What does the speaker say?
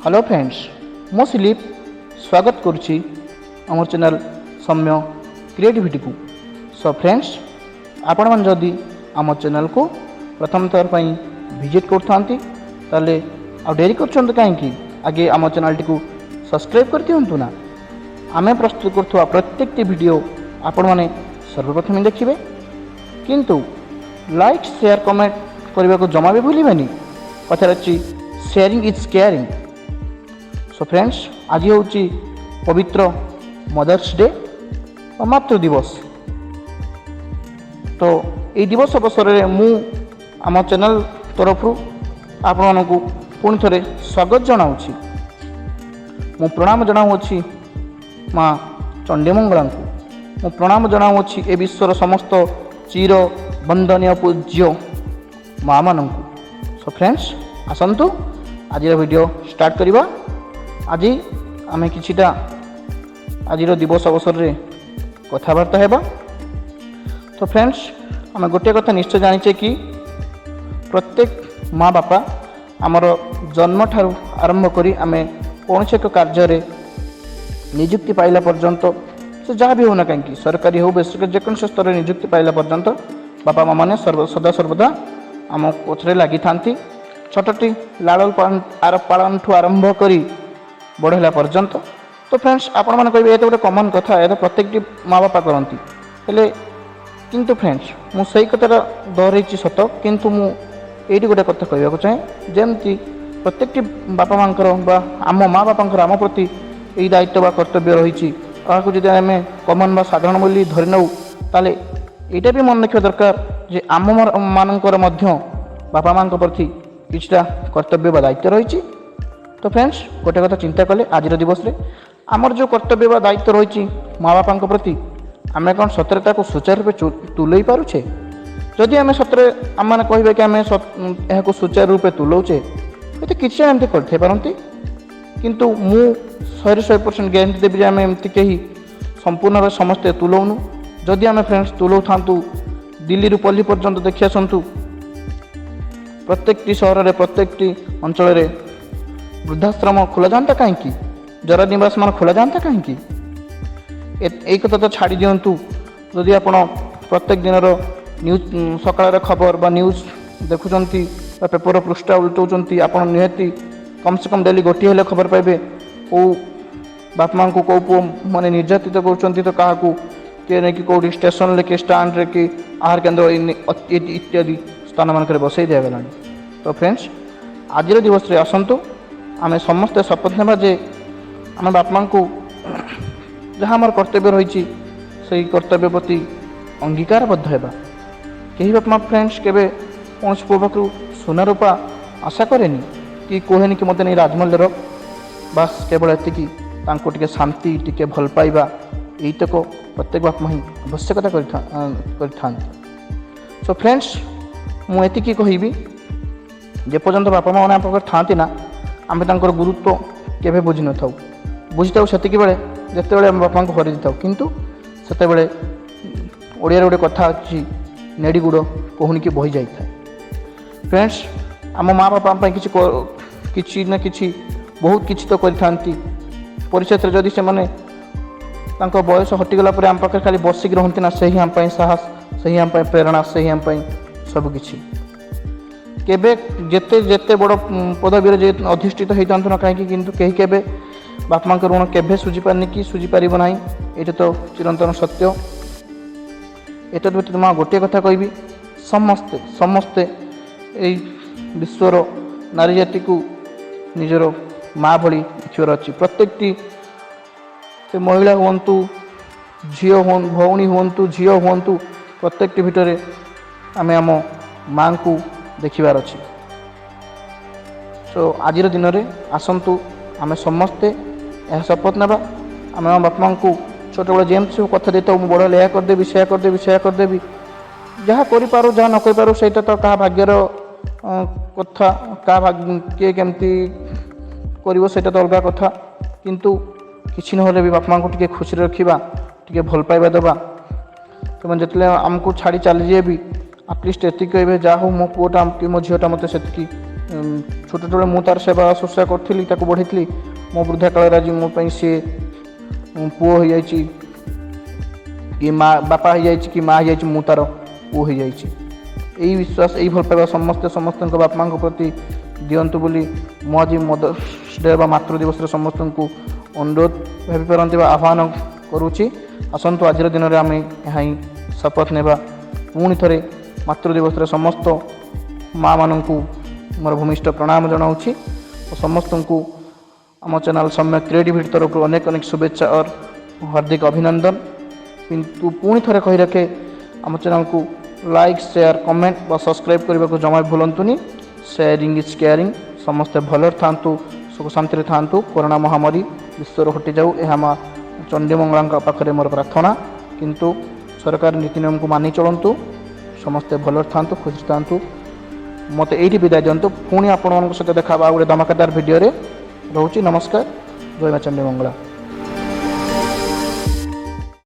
Hello friends मो slip स्वागत करुच्ची आम चैनल सम्य क्रिएटिविटी को। सो फ्रेंड्स आपण मन जदि आम चैनल को प्रथम थर पर विजिट करथांती ताले आ डेरी करछन कहीं आगे आम चैनल टी सब्सक्राइब कर दिंतु ना। आमे प्रस्तुत करथुवा प्रत्येक वीडियो आपण माने सर्वप्रथम देखिबे, किंतु लाइक शेयर कमेंट करने को जमा भी भूलिबेनी। कथा रही sharing is caring. So friends आज हूँ पवित्र मदर्स डे और मातृ दिवस। तो ये दिवस अवसर में मु आम चैनल तरफ आपण को पुणी थे स्वागत जनाऊँगी। मु प्रणाम जनाऊँगी माँ चंडीमंगला को, मु प्रणाम जनाऊँगी ए विश्वर समस्त चिर वंदनीय पूज्य माँ मान को। सो फ्रेंड्स आसतु आज वीडियो स्टार्ट करवा। आज आम किछिटा आज दिवस अवसर में कथबार्ता हेबा। तो फ्रेंड्स आम गोटे कथा निश्चय जानिचे कि प्रत्येक माँ बापा आमर जन्म ठारू आरंभ करी आमे कौन से एक कार्य नियुक्ति पाइला पर्यंत से जहाँ भी होना कहीं सरकारी हो बेसरकारी जेकोसी स्तर में नियुक्ति पाइला पर्यंत बापा माँ मैंने सदा सर्वदा आम पथरे लगी था। छोटी लाड़ल पालन ठू आरंभ करी बढ़ला पर्यंत। तो फ्रेंड्स आपण मैंने कहे गोटे कमन कथा ये प्रत्येक माँ बापा करती हेले, किंतु फ्रेंड्स मुझे कथा दोहरई सत, किंतु मुझे गोटे कथा कहवाक चाहे जमती प्रत्येक बापा माँ आम माँ बापा आम प्रति यही दायित्व बा कर्तव्य रही जब आम कमन बा साधारण बोली धरी नौ ताले यहाँ भी मन रखा दरकार जे आम मानकर बापा माँ प्रति किछटा कर्तव्य बा दायित्व रही। तो फ्रेंड्स गोटे कथा चिंता कले आज दिवस रे आमर जो कर्तव्य बा दायित्व रही माँ बापा प्रति आम कौन सतरे सुचारू रूपे तुलई पारुछे। जदि आम सतरे आम मैंने कहे कि आम यहाँ सुचारू रूपे तुलाऊे ये किसी एमती करते पारती, किंतु मु 100% ग्यारंटी देवी आम एमती कहीं संपूर्ण भाव समस्ते तुलाऊनु। जदि आम फ्रेंड्स तुलाऊ था दिल्ली रु पल्ली पर्यंत देखी आसतु प्रत्येक सहर में प्रत्येक अंचल वृद्धाश्रम खोला जाता कहीं, जरा निवास मान खोला जाता कहीं। एक कथा तो छाड़ी दिंतु जदि आप प्रत्येक दिन न्यूज सकाळ खबर बा न्यूज देखुंट पेपर पृष्ठा उल्टाऊँच आप निहती कम से कम डेली गोटे हेल्ले खबर पाइबे कौ बाप माँ को कौ पुओ मैंने निर्यातित कर तो क्या किए नहीं कि कौटी स्टेशन कि स्टाण्ड रे कि आहार केन्द्र इत्यादि स्थान मानक बसई दिगला। तो फ्रेंड्स आज दिवस रे आसतु आम समस्ते शपथ नेबा जे आम बाप माँ को जहाँ आम कर्तव्य रही से कर्तव्य प्रति अंगीकारबद्ध होगा। कहीं बाप माँ फ्रेंड्स केवे कौन पुओ पाखु सुना रूपा आशा कैनि कि कहेनि कि मत नहीं राजमूल्य रख, बास केवल एति टे शांति टे भल पाइबा यही तक प्रत्येक बाप माँ ही आवश्यकता कर। सो फ्रेंड्स मुझे कहबी जेपर्यंत बापा माँ आम पाखे था ना आम गुरुत्व केवे बुझी न था बुझी था से बेले जिते आम बापा को हरई था, किंतु से ओडिया गोटे कथा अच्छी नेड़ी गुड़ कहूनी कि बही जाए। फ्रेंड्स आम माँ बापा किसी ना कि बहुत किसी तो करती परिचय जदि से मैंने बयस हटिगला आम पाखे खाली बसिक रहती ना से ही आम साहस से ही आम प्रेरणा से ही आम सबकि केबे जेते जेते बड़ पदवी जे अधिष्ठित होता ना कहीं, किंतु कहीं केबे बाप माँ ऋण केबे सुझी पारनी कि सुझी पार ना। ये तो चिरंतन सत्य। एत व्यतीत माँ गोटे कथा कहबी समस्ते समस्ते यही विश्वर नारी जाति को निजर माँ भली देखिबार अच्छी। प्रत्येक से महिला हूँ झी भौणी हूँ झी हूँ प्रत्येक भितर आम आम माँ को देखिबार अच्छी। तो आज दिन में आसतु आम समस्ते यह शपथ नेबा आम आम बाप माँ को छोट बड़े जेम सब कथा देता मुझे बड़ यह करदेवी से करदेवी से करदेवी जहाँ करूँ जहाँ न करूँ से तो क्या भाग्यर कथा क्या किए केमती कर तो अलग कथा, किंतु किसी ना भी बाप माँ को टे खुशी रखा टे भल पाइबा देवा। तो जिते आमको छाड़ी चली जाए भी आटलिस्ट ये कहे जहाँ हो मो पुआटा कि मो झीटा मत से ଛୋଟବେଳେ ମୁଁ ତାର ସେବା ଶୁଶ୍ରୂଷା କରିଥିଲି, ତାକୁ ବଢ଼େଇଥିଲି। ମୋ ବୃଦ୍ଧା କାଳରେ ଆଜି ମୋ ପାଇଁ ସିଏ ପୁଅ ହୋଇଯାଇଛି କି ମା, ବାପା ହୋଇଯାଇଛି କି ମା ହୋଇଯାଇଛି, ମୁଁ ତାର ପୁଅ ହୋଇଯାଇଛି। ଏଇ ବିଶ୍ୱାସ, ଏଇ ଭଲ ପାଇବା ସମସ୍ତଙ୍କ ବାପା ମାଆଙ୍କ ପ୍ରତି ଦିଅନ୍ତୁ ବୋଲି ମୁଁ ଆଜି ମଦର୍ସ ଡେ ବା ମାତୃ ଦିବସରେ ସମସ୍ତଙ୍କୁ ଅନୁରୋଧ ଭାବିପାରନ୍ତି ବା ଆହ୍ୱାନ କରୁଛି। ଆସନ୍ତୁ ଆଜିର ଦିନରେ ଆମେ ଏହା ହିଁ ଶପଥ ନେବା। ପୁଣି ଥରେ ମାତୃ ଦିବସରେ ସମସ୍ତ ମାଆ ମାନଙ୍କୁ ମୋର ଭୂମିଷ୍ଠ ପ୍ରଣାମ ଜଣାଉଛି ଓ ସମସ୍ତଙ୍କୁ ଆମ ଚ୍ୟାନେଲ୍ ସମ୍ୟକ କ୍ରିଏଟିଭିଟି ତରଫରୁ ଅନେକ ଶୁଭେଚ୍ଛା ଓ ହାର୍ଦ୍ଦିକ ଅଭିନନ୍ଦନ। କିନ୍ତୁ ପୁଣି ଥରେ କହି ରଖେ, ଆମ ଚ୍ୟାନେଲକୁ ଲାଇକ୍, ସେୟାର, କମେଣ୍ଟ ବା ସବସ୍କ୍ରାଇବ୍ କରିବାକୁ ଜମା ଭୁଲନ୍ତୁନି। Sharing is caring. ସମସ୍ତେ ଭଲରେ ଥାଆନ୍ତୁ, ସୁଖ ଶାନ୍ତିରେ ଥାଆନ୍ତୁ। କରୋନା ମହାମାରୀ ବିଶ୍ୱରୁ ହଟିଯାଉ, ଏହା ମା ଚଣ୍ଡୀମଙ୍ଗଳାଙ୍କ ପାଖରେ ମୋର ପ୍ରାର୍ଥନା। କିନ୍ତୁ ସରକାର ନୀତି ନିୟମକୁ ମାନି ଚଳନ୍ତୁ। ସମସ୍ତେ ଭଲରେ ଥାଆନ୍ତୁ, ଖୁସିରେ ଥାଆନ୍ତୁ। ମୋତେ ଏଇଠି ବିଦାୟ ଦିଅନ୍ତୁ। ପୁଣି ଆପଣମାନଙ୍କ ସହିତ ଦେଖା ହେବା ଆଉ ଗୋଟେ ଧମାକାଦାର ଭିଡ଼ିଓରେ। ରହୁଛି, ନମସ୍କାର। ଜୟ ମା ଚଣ୍ଡୀମଙ୍ଗଳା।